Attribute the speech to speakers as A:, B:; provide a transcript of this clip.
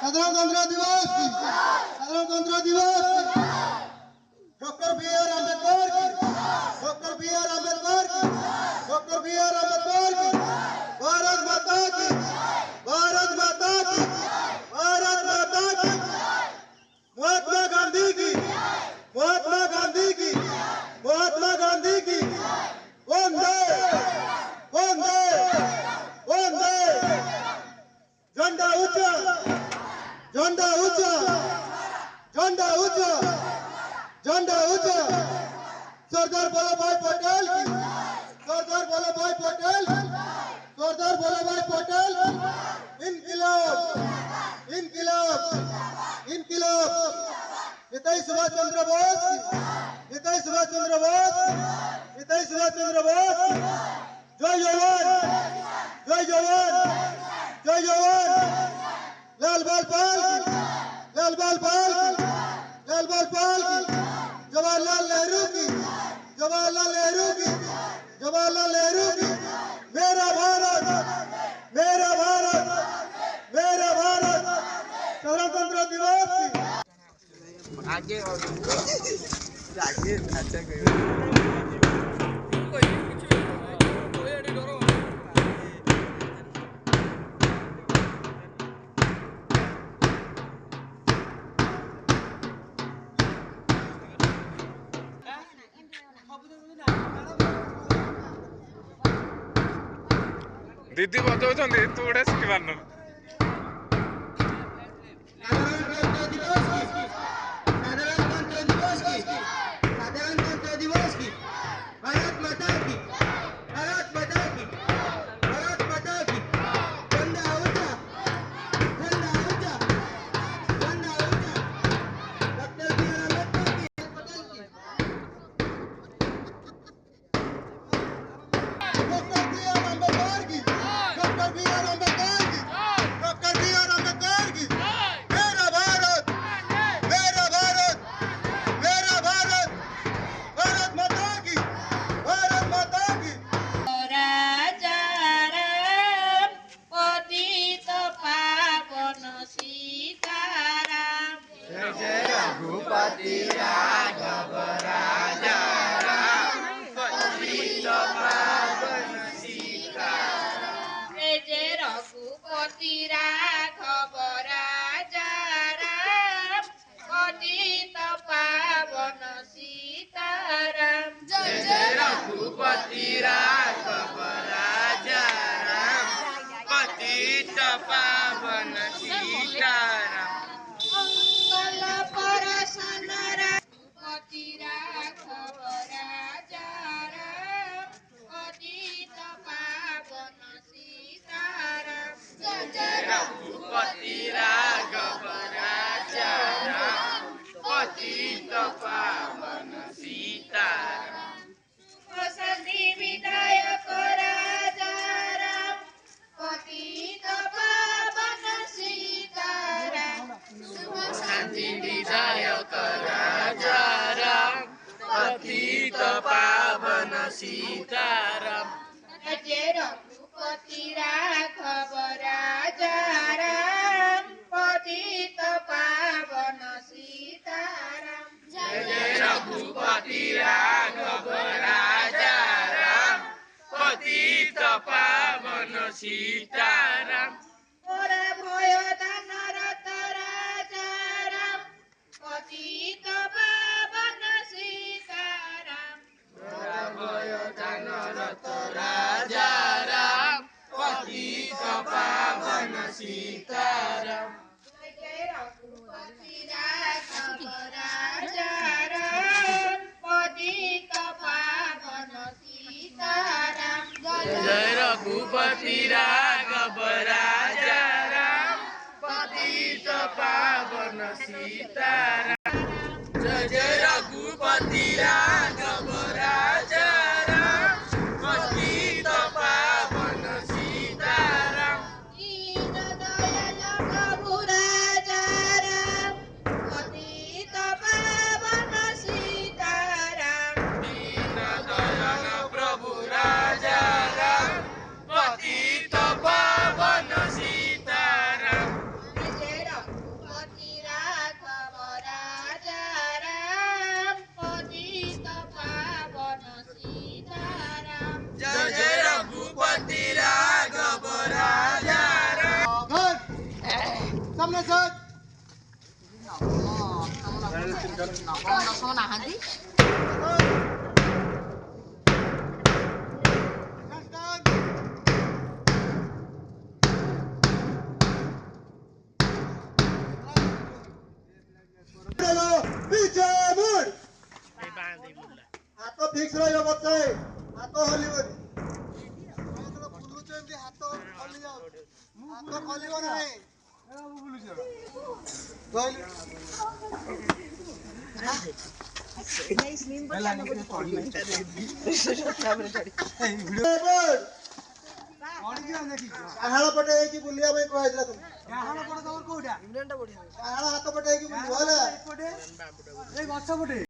A: साधारणतंत्र दिवस साधारणतंत्र दिवस doctor B R. Ambedkar doctor B R. Ambedkar doctor B R. Ambedkar Bharat माता की भारत माता की भारत माता की महात्मा गांधी की महात्मा गांधी की महात्मा गांधी की वंदे वंदे वंदे झंडा ऊंचा झंडा ऊंचा झंडा ऊंचा झंडा ऊंचा सरदार वल्लभभाई पटेल की सरदार वल्लभभाई पटेल सरदार वल्लभभाई पटेल इनकलाब इनकलाब इनकलाब नेताजी सुभाष चंद्र बोस नेताजी सुभाष चंद्र बोस नेताजी सुभाष चंद्र बोस जय जवान जय जवान जय जवान लाल बाल पाल लाल बाल पाल लाल बाल पाल जवाहरलाल नेहरू की जवाहरलाल नेहरू की जवाहरलाल नेहरू की मेरा भारत मेरा भारत मेरा भारत साधारणतंत्र दिवस की आगे अच्छा दीदी बजाउछन्ति तू उडा सिखि पार्नु सीताराम जय रघुपति राघव राजा राम पतित पावन सीताराम जय रघुपति राघव राजा राम पतित पावन सीताराम भय दानरत राजा राम पतित पावन सीताराम भय दानरत राजा राम पतित पावन सीताराम जय रघुपति राघव राजा राम पतित पावन सीताराम जय रघुपति राघव राजा राम पतित पावन सीताराम
B: सामने से पीछे मुड़ हाथ फिक्स रहियो बच्चे हाथ हलिबो हाथ खोली जाओ हाथ खोलिबो नहीं काहाळ पटे की बुलिया भाई कहैतला तुम काहाळ पटे तमर कोडा काहाळ हाथ पटे की बुलिया होला ए गछ पटे